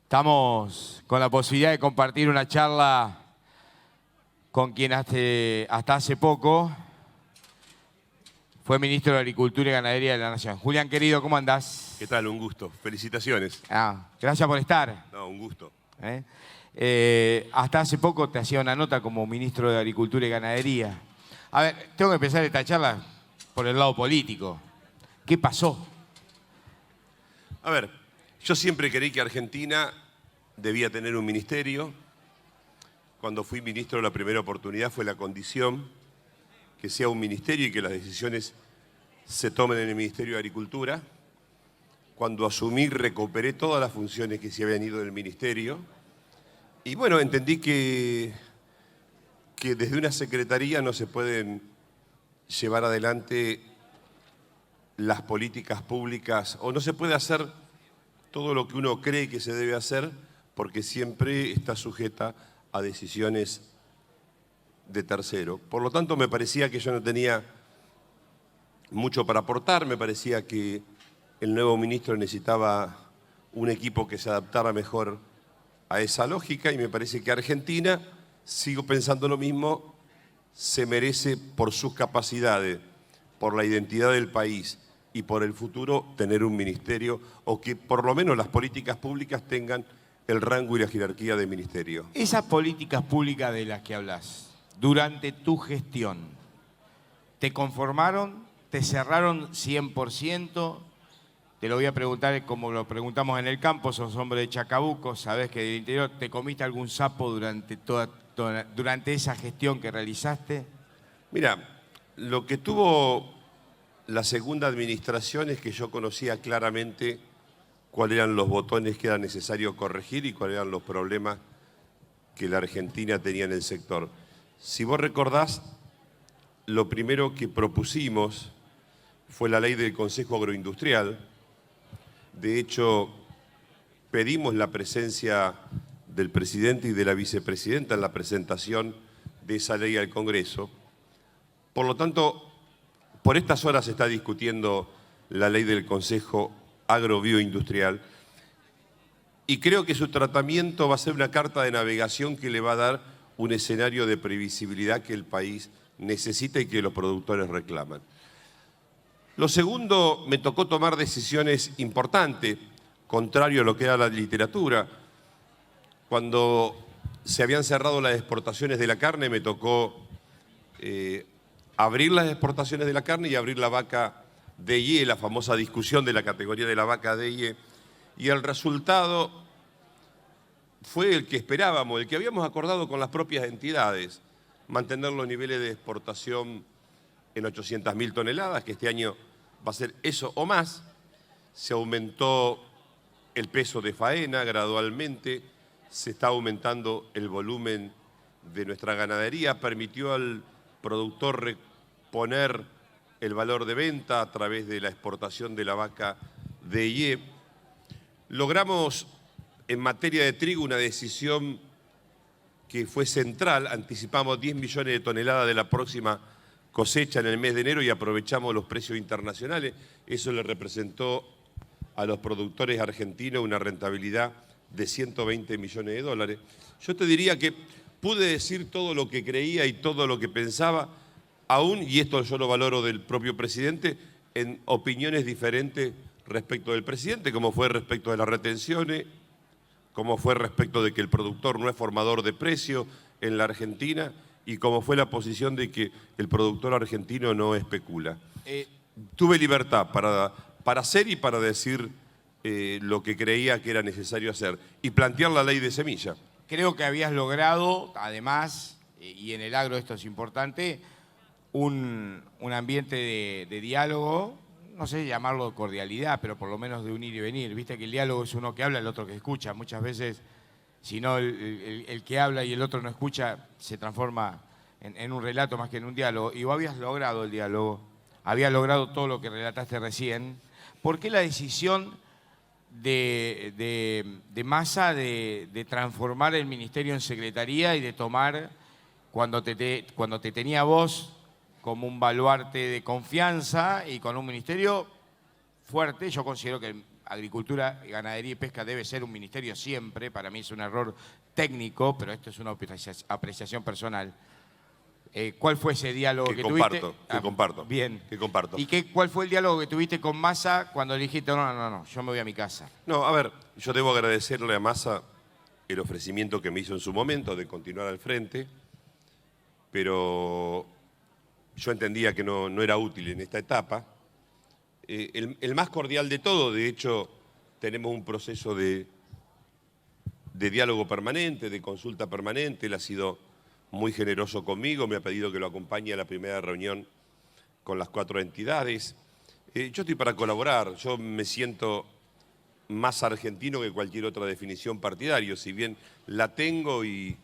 Estamos con la posibilidad de compartir una charla con quien hasta hace poco fue ministro de Agricultura y Ganadería de la Nación. Julián, querido, ¿cómo andás? ¿Qué tal? Un gusto. Felicitaciones. Gracias por estar. No, un gusto. Hasta hace poco te hacía una nota como ministro de Agricultura y Ganadería. A ver, tengo que empezar esta charla por el lado político. ¿Qué pasó? A ver, yo siempre creí que Argentina debía tener un ministerio. Cuando fui ministro, la primera oportunidad fue la condición que sea un ministerio y que las decisiones se tomen en el Ministerio de Agricultura. Cuando asumí, recuperé todas las funciones que se habían ido del ministerio. Y bueno, entendí que desde una secretaría no se pueden llevar adelante las políticas públicas, o no se puede hacer todo lo que uno cree que se debe hacer, porque siempre está sujeta a decisiones de tercero. Por lo tanto, me parecía que yo no tenía mucho para aportar, me parecía que el nuevo ministro necesitaba un equipo que se adaptara mejor a esa lógica, y me parece que Argentina, sigo pensando lo mismo, se merece por sus capacidades, por la identidad del país y por el futuro tener un ministerio, o que por lo menos las políticas públicas tengan el rango y la jerarquía de ministerio. Esas políticas públicas de las que hablas, durante tu gestión, ¿te conformaron? ¿Te cerraron 100%? Te lo voy a preguntar como lo preguntamos en el campo, sos hombre de Chacabuco, sabés que del interior, ¿te comiste algún sapo durante esa gestión que realizaste? Mira, lo que tuvo la segunda administración es que yo conocía claramente cuáles eran los botones que era necesario corregir y cuáles eran los problemas que la Argentina tenía en el sector. Si vos recordás, lo primero que propusimos fue la ley del Consejo Agroindustrial. De hecho, pedimos la presencia del presidente y de la vicepresidenta en la presentación de esa ley al Congreso. Por lo tanto, por estas horas se está discutiendo la ley del Consejo Agrobioindustrial, y creo que su tratamiento va a ser una carta de navegación que le va a dar un escenario de previsibilidad que el país necesita y que los productores reclaman. Lo segundo, me tocó tomar decisiones importantes, contrario a lo que era la literatura. Cuando se habían cerrado las exportaciones de la carne, me tocó abrir las exportaciones de la carne y abrir la vaca DIE, la famosa discusión de la categoría de la vaca DIE, y el resultado fue el que esperábamos, el que habíamos acordado con las propias entidades, mantener los niveles de exportación en 800.000 toneladas, que este año va a ser eso o más. Se aumentó el peso de faena gradualmente, se está aumentando el volumen de nuestra ganadería, permitió al productor reponer el valor de venta a través de la exportación de la vaca DIE. Logramos en materia de trigo una decisión que fue central, anticipamos 10 millones de toneladas de la próxima cosecha en el mes de enero y aprovechamos los precios internacionales. Eso le representó a los productores argentinos una rentabilidad de 120 millones de dólares. Yo te diría que pude decir todo lo que creía y todo lo que pensaba, aún, y esto yo lo valoro del propio presidente, en opiniones diferentes respecto del presidente, como fue respecto de las retenciones, como fue respecto de que el productor no es formador de precios en la Argentina, y como fue la posición de que el productor argentino no especula. Tuve libertad para hacer y para decir lo que creía que era necesario hacer, y plantear la ley de semilla. Creo que habías logrado, además, y en el agro esto es importante, un ambiente de diálogo, no sé llamarlo cordialidad, pero por lo menos de unir y venir. Viste que el diálogo es uno que habla, el otro que escucha. Muchas veces, si no el que habla y el otro no escucha, se transforma en un relato más que en un diálogo. Y vos habías logrado el diálogo, habías logrado todo lo que relataste recién. ¿Por qué la decisión de Massa de transformar el ministerio en secretaría y de tomar, cuando te tenía vos como un baluarte de confianza y con un ministerio fuerte? Yo considero que Agricultura, Ganadería y Pesca debe ser un ministerio siempre. Para mí es un error técnico, pero esto es una apreciación personal. ¿Cuál fue ese diálogo que tuviste? Que comparto. Bien. Que comparto. ¿Y cuál fue el diálogo que tuviste con Massa cuando le dijiste, no, yo me voy a mi casa? No, a ver, yo debo agradecerle a Massa el ofrecimiento que me hizo en su momento de continuar al frente, pero yo entendía que no era útil en esta etapa. El más cordial de todo, de hecho, tenemos un proceso de diálogo permanente, de consulta permanente. Él ha sido muy generoso conmigo, me ha pedido que lo acompañe a la primera reunión con las 4 entidades. Yo estoy para colaborar, yo me siento más argentino que cualquier otra definición partidaria, si bien la tengo y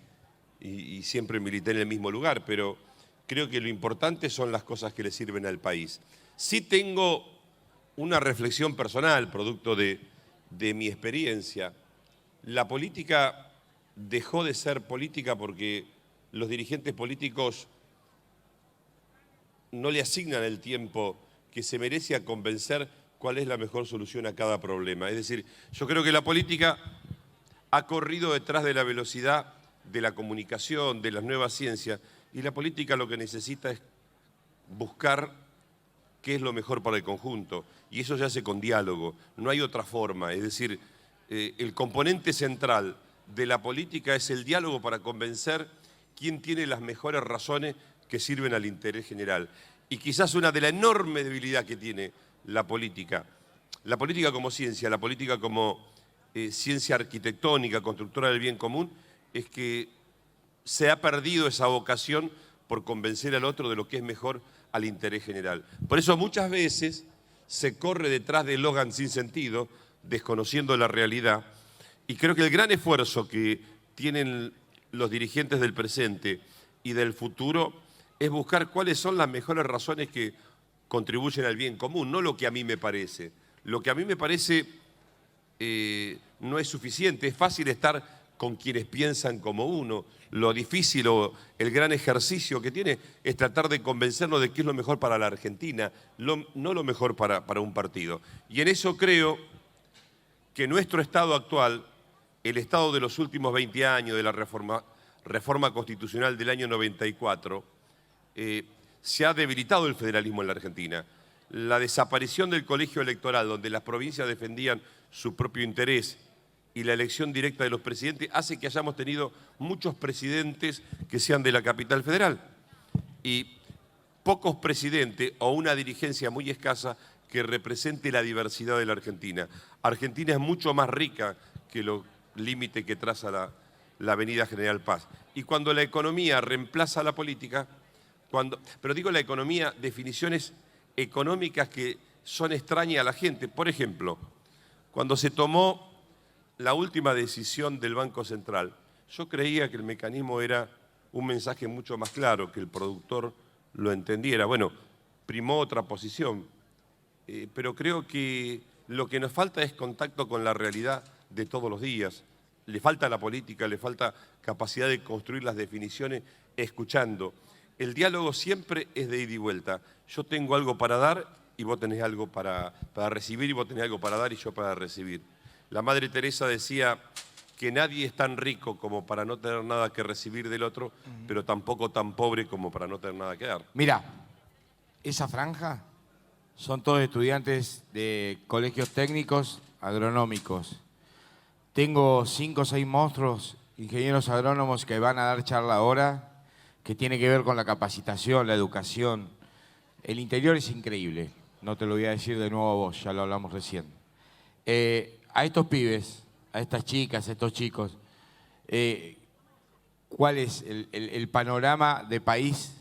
siempre milité en el mismo lugar, pero creo que lo importante son las cosas que le sirven al país. Sí tengo una reflexión personal, producto de mi experiencia. La política dejó de ser política porque los dirigentes políticos no le asignan el tiempo que se merece a convencer cuál es la mejor solución a cada problema. Es decir, yo creo que la política ha corrido detrás de la velocidad de la comunicación, de las nuevas ciencias, y la política lo que necesita es buscar qué es lo mejor para el conjunto, y eso se hace con diálogo, no hay otra forma. Es decir, el componente central de la política es el diálogo para convencer quién tiene las mejores razones que sirven al interés general. Y quizás una de la enorme debilidad que tiene la política como ciencia, la política como ciencia arquitectónica, constructora del bien común, es que se ha perdido esa vocación por convencer al otro de lo que es mejor al interés general. Por eso muchas veces se corre detrás de eslogan sin sentido, desconociendo la realidad, y creo que el gran esfuerzo que tienen los dirigentes del presente y del futuro es buscar cuáles son las mejores razones que contribuyen al bien común, no lo que a mí me parece. Lo que a mí me parece no es suficiente. Es fácil estar con quienes piensan como uno. Lo difícil o el gran ejercicio que tiene es tratar de convencernos de qué es lo mejor para la Argentina, no lo mejor para un partido. Y en eso creo que nuestro estado actual, el estado de los últimos 20 años de la reforma constitucional del año 94, se ha debilitado el federalismo en la Argentina. La desaparición del colegio electoral, donde las provincias defendían su propio interés, y la elección directa de los presidentes hace que hayamos tenido muchos presidentes que sean de la capital federal y pocos presidentes o una dirigencia muy escasa que represente la diversidad de la Argentina. Argentina es mucho más rica que los límites que traza la Avenida General Paz. Y cuando la economía reemplaza a la política, pero digo la economía, definiciones económicas que son extrañas a la gente. Por ejemplo, cuando se tomó la última decisión del Banco Central, yo creía que el mecanismo era un mensaje mucho más claro, que el productor lo entendiera. Bueno, primó otra posición, pero creo que lo que nos falta es contacto con la realidad de todos los días. Le falta a la política, le falta capacidad de construir las definiciones escuchando. El diálogo siempre es de ida y vuelta. Yo tengo algo para dar y vos tenés algo para recibir, y vos tenés algo para dar y yo para recibir. La Madre Teresa decía que nadie es tan rico como para no tener nada que recibir del otro, pero tampoco tan pobre como para no tener nada que dar. Mira, esa franja son todos estudiantes de colegios técnicos agronómicos. Tengo 5 o 6 monstruos, ingenieros agrónomos que van a dar charla ahora, que tiene que ver con la capacitación, la educación. El interior es increíble, no te lo voy a decir de nuevo a vos, ya lo hablamos recién. A estos pibes, a estas chicas, a estos chicos, ¿cuál es el panorama de país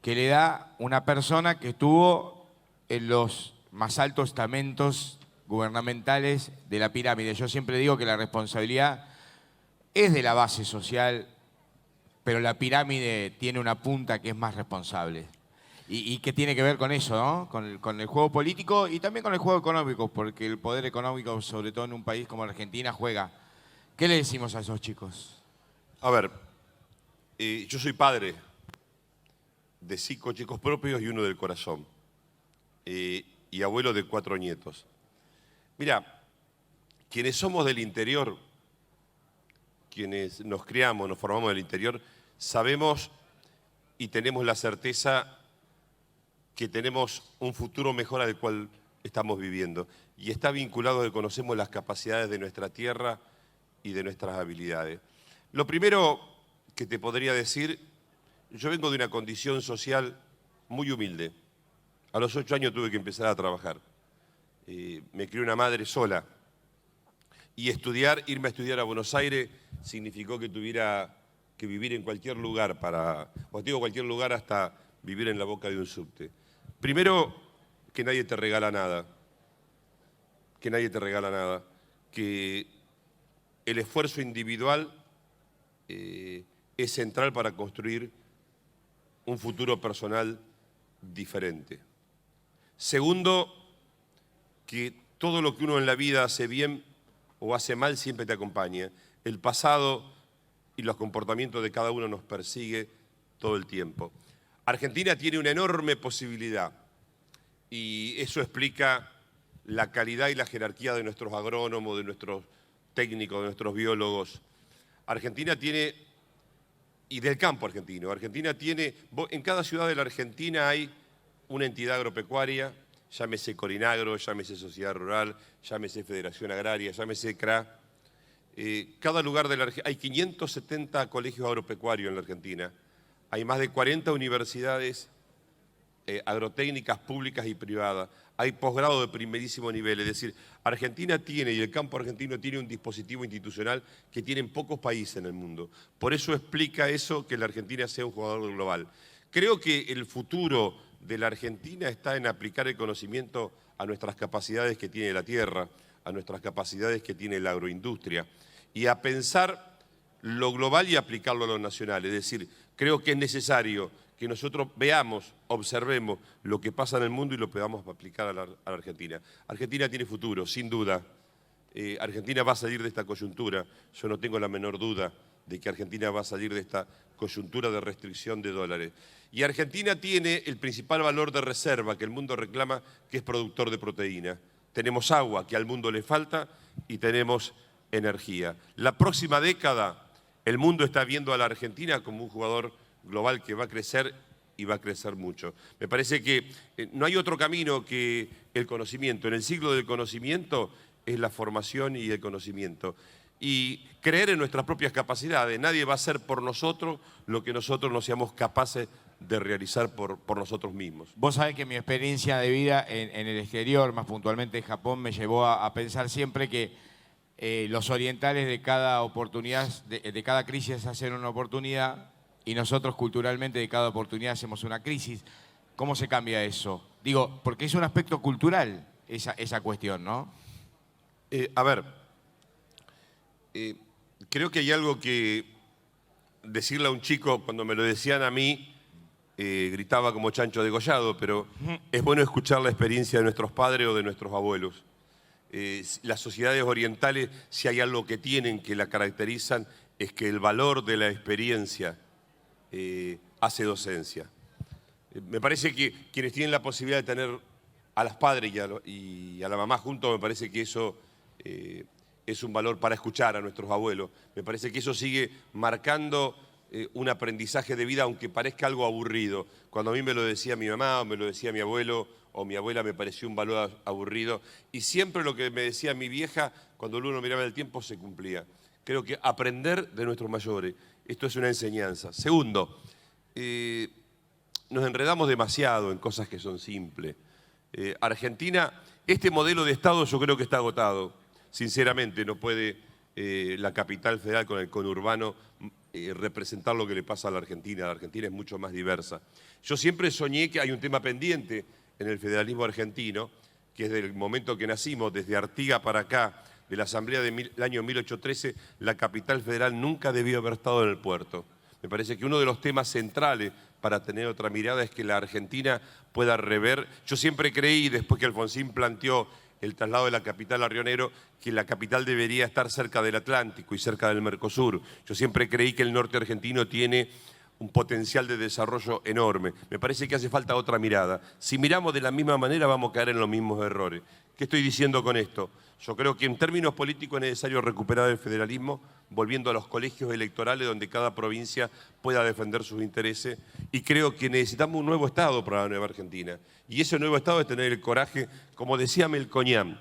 que le da una persona que estuvo en los más altos estamentos gubernamentales de la pirámide? Yo siempre digo que la responsabilidad es de la base social, pero la pirámide tiene una punta que es más responsable. Y que tiene que ver con eso, ¿no? Con el juego político y también con el juego económico, porque el poder económico, sobre todo en un país como Argentina, juega. ¿Qué le decimos a esos chicos? A ver, yo soy padre de 5 chicos propios y 1 del corazón, y abuelo de 4 nietos. Mira, quienes somos del interior, quienes nos criamos, nos formamos del interior, sabemos y tenemos la certeza que tenemos un futuro mejor al cual estamos viviendo. Y está vinculado a que conocemos las capacidades de nuestra tierra y de nuestras habilidades. Lo primero que te podría decir, yo vengo de una condición social muy humilde. A los 8 años tuve que empezar a trabajar. Me crió una madre sola. Y irme a estudiar a Buenos Aires significó que tuviera que vivir en cualquier lugar cualquier lugar hasta vivir en la boca de un subte. Primero, que nadie te regala nada. Que nadie te regala nada. Que el esfuerzo individual es central para construir un futuro personal diferente. Segundo, que todo lo que uno en la vida hace bien o hace mal siempre te acompaña. El pasado y los comportamientos de cada uno nos persigue todo el tiempo. Argentina tiene una enorme posibilidad y eso explica la calidad y la jerarquía de nuestros agrónomos, de nuestros técnicos, de nuestros biólogos. Argentina tiene, y del campo argentino, en cada ciudad de la Argentina hay una entidad agropecuaria, llámese Corinagro, llámese Sociedad Rural, llámese Federación Agraria, llámese CRA. Cada lugar de la Argentina, hay 570 colegios agropecuarios en la Argentina, hay más de 40 universidades agrotécnicas públicas y privadas, hay posgrado de primerísimo nivel, es decir, Argentina tiene, y el campo argentino tiene un dispositivo institucional que tienen pocos países en el mundo. Por eso explica eso que la Argentina sea un jugador global. Creo que el futuro de la Argentina está en aplicar el conocimiento a nuestras capacidades que tiene la tierra, a nuestras capacidades que tiene la agroindustria, y a pensar lo global y aplicarlo a lo nacional. Es decir, creo que es necesario que nosotros veamos, observemos lo que pasa en el mundo y lo podamos aplicar a la Argentina. Argentina tiene futuro, sin duda. Argentina va a salir de esta coyuntura. Yo no tengo la menor duda de que Argentina va a salir de esta coyuntura de restricción de dólares. Y Argentina tiene el principal valor de reserva que el mundo reclama, que es productor de proteína. Tenemos agua, que al mundo le falta, y tenemos energía. La próxima década, el mundo está viendo a la Argentina como un jugador global que va a crecer y va a crecer mucho. Me parece que no hay otro camino que el conocimiento. En el siglo del conocimiento es la formación y el conocimiento. Y creer en nuestras propias capacidades. Nadie va a hacer por nosotros lo que nosotros no seamos capaces de realizar por nosotros mismos. Vos sabés que mi experiencia de vida en el exterior, más puntualmente en Japón, me llevó a pensar siempre que los orientales de cada oportunidad, de cada crisis hacen una oportunidad, y nosotros culturalmente de cada oportunidad hacemos una crisis. ¿Cómo se cambia eso? Digo, porque es un aspecto cultural esa cuestión, ¿no? Creo que hay algo que decirle a un chico, cuando me lo decían a mí, gritaba como chancho degollado, pero es bueno escuchar la experiencia de nuestros padres o de nuestros abuelos. Las sociedades orientales, si hay algo que tienen, que la caracterizan, es que el valor de la experiencia hace docencia. Me parece que quienes tienen la posibilidad de tener a los padres y a la mamá juntos, me parece que eso es un valor para escuchar a nuestros abuelos. Me parece que eso sigue marcando un aprendizaje de vida, aunque parezca algo aburrido. Cuando a mí me lo decía mi mamá o me lo decía mi abuelo o mi abuela, me pareció un valor aburrido. Y siempre lo que me decía mi vieja, cuando uno miraba el tiempo, se cumplía. Creo que aprender de nuestros mayores, esto es una enseñanza. Segundo, nos enredamos demasiado en cosas que son simples. Argentina, este modelo de Estado yo creo que está agotado. Sinceramente, no puede la capital federal con el conurbano representar lo que le pasa a la Argentina. La Argentina es mucho más diversa. Yo siempre soñé que hay un tema pendiente en el federalismo argentino, que es del momento que nacimos, desde Artigas para acá, de la Asamblea del año 1813, la capital federal nunca debió haber estado en el puerto. Me parece que uno de los temas centrales para tener otra mirada es que la Argentina pueda rever. Yo siempre creí, después que Alfonsín planteó el traslado de la capital a Río Negro, que la capital debería estar cerca del Atlántico y cerca del Mercosur. Yo siempre creí que el norte argentino tiene un potencial de desarrollo enorme. Me parece que hace falta otra mirada. Si miramos de la misma manera vamos a caer en los mismos errores. ¿Qué estoy diciendo con esto? Yo creo que en términos políticos es necesario recuperar el federalismo, volviendo a los colegios electorales donde cada provincia pueda defender sus intereses, y creo que necesitamos un nuevo Estado para la nueva Argentina. Y ese nuevo Estado es tener el coraje, como decía Melconian.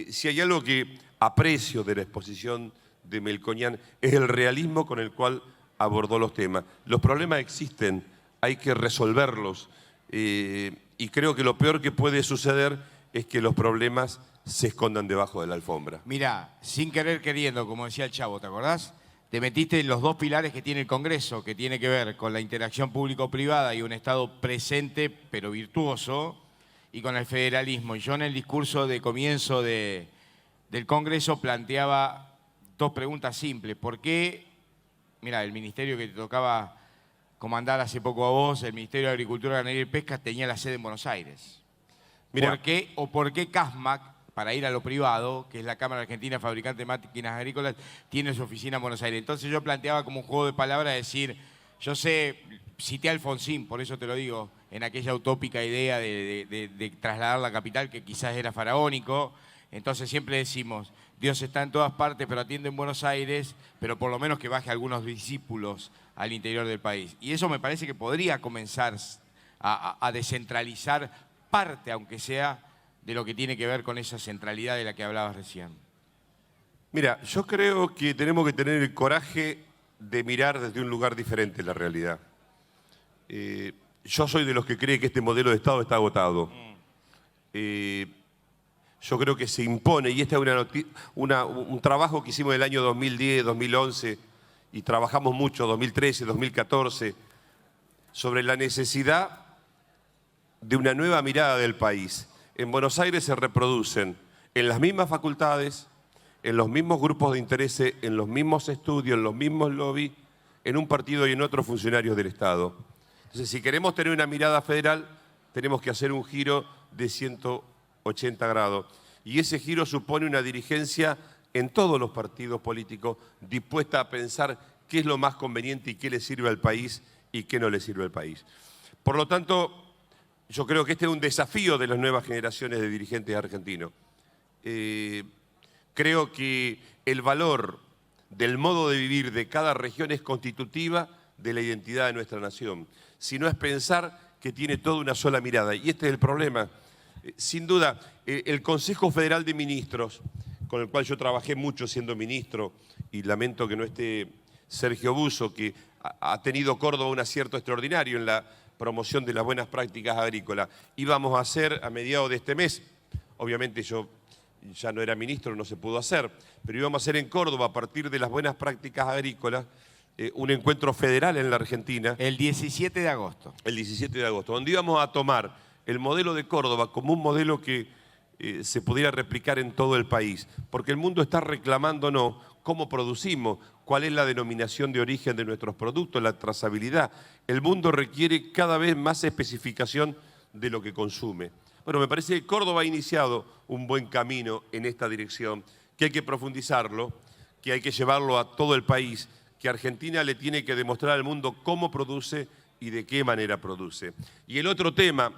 Si hay algo que aprecio de la exposición de Melconian es el realismo con el cual abordó los temas. Los problemas existen, hay que resolverlos, y creo que lo peor que puede suceder es que los problemas se escondan debajo de la alfombra. Mirá, sin querer queriendo, como decía el Chavo, ¿te acordás? Te metiste en los dos pilares que tiene el Congreso, que tiene que ver con la interacción público-privada y un Estado presente pero virtuoso, y con el federalismo. Y yo en el discurso de comienzo del Congreso planteaba dos preguntas simples. ¿Por qué, mira, el ministerio que te tocaba comandar hace poco a vos, el Ministerio de Agricultura, Ganadería y Pesca, tenía la sede en Buenos Aires? Mirá. ¿Por qué CASMAC, para ir a lo privado, que es la Cámara Argentina Fabricante de Máquinas Agrícolas, tiene su oficina en Buenos Aires? Entonces yo planteaba como un juego de palabras decir, yo sé, cité a Alfonsín, por eso te lo digo, en aquella utópica idea de trasladar la capital, que quizás era faraónico. Entonces siempre decimos, Dios está en todas partes, pero atiende en Buenos Aires, pero por lo menos que baje algunos discípulos al interior del país. Y eso me parece que podría comenzar a descentralizar parte, aunque sea, de lo que tiene que ver con esa centralidad de la que hablabas recién. Mira, yo creo que tenemos que tener el coraje de mirar desde un lugar diferente la realidad. Yo soy de los que cree que este modelo de Estado está agotado. Yo creo que se impone, y este es un trabajo que hicimos en el año 2010, 2011, y trabajamos mucho, 2013, 2014, sobre la necesidad de una nueva mirada del país. En Buenos Aires se reproducen en las mismas facultades, en los mismos grupos de interés, en los mismos estudios, en los mismos lobbies, en un partido y en otros funcionarios del Estado. Entonces, si queremos tener una mirada federal, tenemos que hacer un giro de 180 grados. Y ese giro supone una dirigencia en todos los partidos políticos dispuesta a pensar qué es lo más conveniente y qué le sirve al país y qué no le sirve al país. Por lo tanto, yo creo que este es un desafío de las nuevas generaciones de dirigentes argentinos. Creo que el valor del modo de vivir de cada región es constitutiva de la identidad de nuestra nación. Si no es pensar que tiene toda una sola mirada. Y este es el problema. Sin duda, el Consejo Federal de Ministros, con el cual yo trabajé mucho siendo ministro, y lamento que no esté Sergio Busso, que ha tenido Córdoba un acierto extraordinario en la promoción de las buenas prácticas agrícolas. Íbamos a hacer a mediados de este mes, obviamente yo ya no era ministro, no se pudo hacer, pero íbamos a hacer en Córdoba, a partir de las buenas prácticas agrícolas, un encuentro federal en la Argentina. El 17 de agosto. El 17 de agosto, donde íbamos a tomar el modelo de Córdoba como un modelo que se pudiera replicar en todo el país, porque el mundo está reclamándonos cómo producimos, cuál es la denominación de origen de nuestros productos, la trazabilidad. El mundo requiere cada vez más especificación de lo que consume. Bueno, me parece que Córdoba ha iniciado un buen camino en esta dirección, que hay que profundizarlo, que hay que llevarlo a todo el país, que Argentina le tiene que demostrar al mundo cómo produce y de qué manera produce. Y el otro tema,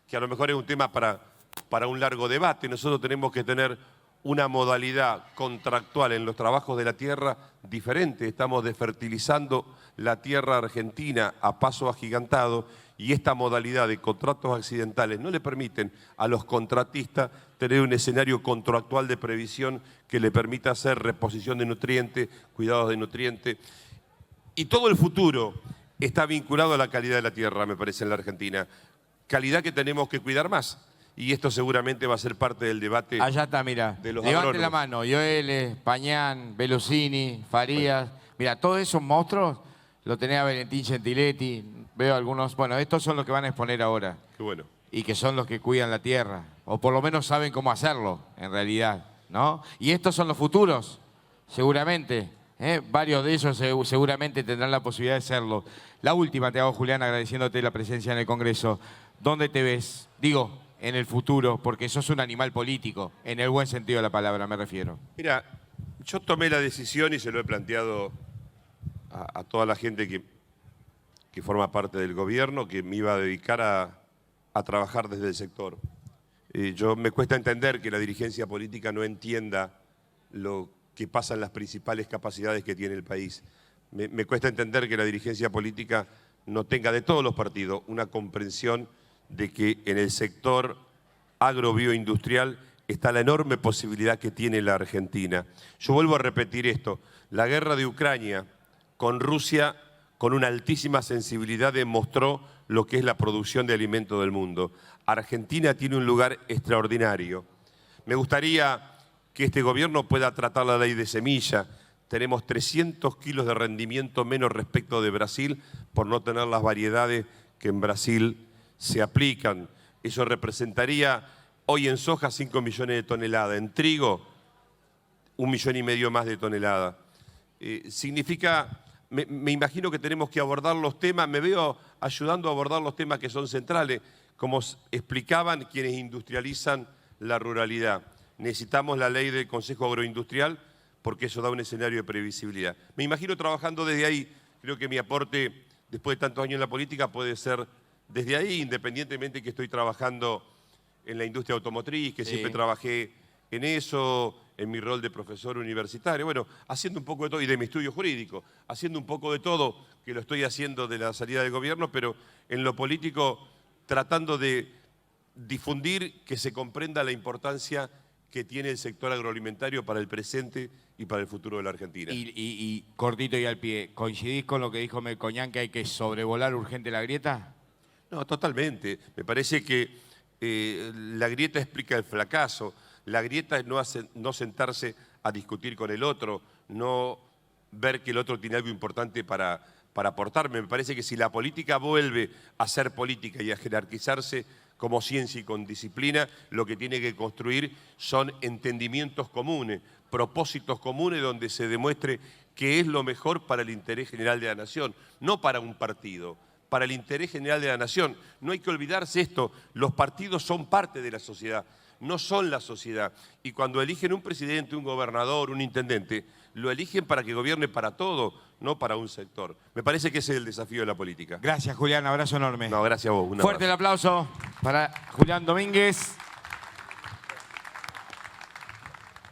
que a lo mejor es un tema para un largo debate, nosotros tenemos que tener una modalidad contractual en los trabajos de la tierra diferente. Estamos desfertilizando la tierra argentina a paso agigantado, y esta modalidad de contratos accidentales no le permiten a los contratistas tener un escenario contractual de previsión que le permita hacer reposición de nutrientes, cuidados de nutrientes. Y todo el futuro está vinculado a la calidad de la tierra, me parece, en la Argentina. Calidad que tenemos que cuidar más. Y esto seguramente va a ser parte del debate. Allá está, mira. De los Levante agrónomos. la mano. Joeles, Pañán, Belusini, Farías. Mira, todos esos monstruos lo tenía Valentín Gentiletti. Veo algunos. Bueno, estos son los que van a exponer ahora. Qué bueno. Y que son los que cuidan la tierra. O por lo menos saben cómo hacerlo, en realidad, ¿no? Y estos son los futuros, seguramente. Varios de ellos seguramente tendrán la posibilidad de serlo. La última te hago, Julián, agradeciéndote la presencia en el Congreso. ¿Dónde te ves? Digo, en el futuro, porque sos un animal político, en el buen sentido de la palabra me refiero. Mira, yo tomé la decisión y se lo he planteado a toda la gente que que forma parte del gobierno, que me iba a dedicar a trabajar desde el sector. Me cuesta entender que la dirigencia política no entienda lo que pasa en las principales capacidades que tiene el país. Me cuesta entender que la dirigencia política no tenga de todos los partidos una comprensión de que en el sector agrobioindustrial está la enorme posibilidad que tiene la Argentina. Yo vuelvo a repetir esto, la guerra de Ucrania con Rusia, con una altísima sensibilidad, demostró lo que es la producción de alimentos del mundo. Argentina tiene un lugar extraordinario. Me gustaría que este gobierno pueda tratar la ley de semilla. Tenemos 300 kilos de rendimiento menos respecto de Brasil por no tener las variedades que en Brasil se aplican. Eso representaría hoy en soja 5 millones de toneladas, en trigo 1,5 millones más de toneladas. Me imagino que tenemos que abordar los temas, me veo ayudando a abordar los temas que son centrales, como explicaban quienes industrializan la ruralidad. Necesitamos la ley del Consejo Agroindustrial porque eso da un escenario de previsibilidad. Me imagino trabajando desde ahí, creo que mi aporte después de tantos años en la política puede ser desde ahí, independientemente que estoy trabajando en la industria automotriz, que siempre trabajé en eso, en mi rol de profesor universitario, bueno, haciendo un poco de todo, y de mi estudio jurídico, haciendo un poco de todo, que lo estoy haciendo de la salida del gobierno, pero en lo político tratando de difundir que se comprenda la importancia que tiene el sector agroalimentario para el presente y para el futuro de la Argentina. Y cortito y al pie, ¿coincidís con lo que dijo Melcoñán, que hay que sobrevolar urgente la grieta? No, totalmente. Me parece que la grieta explica el fracaso. La grieta es no sentarse a discutir con el otro, no ver que el otro tiene algo importante para aportarme. Me parece que si la política vuelve a ser política y a jerarquizarse como ciencia y con disciplina, lo que tiene que construir son entendimientos comunes, propósitos comunes donde se demuestre qué es lo mejor para el interés general de la nación, no para un partido, para el interés general de la nación. No hay que olvidarse esto, los partidos son parte de la sociedad, no son la sociedad. Y cuando eligen un presidente, un gobernador, un intendente, lo eligen para que gobierne para todo, no para un sector. Me parece que ese es el desafío de la política. Gracias, Julián. Abrazo enorme. No, gracias a vos. Fuerte el aplauso para Julián Domínguez.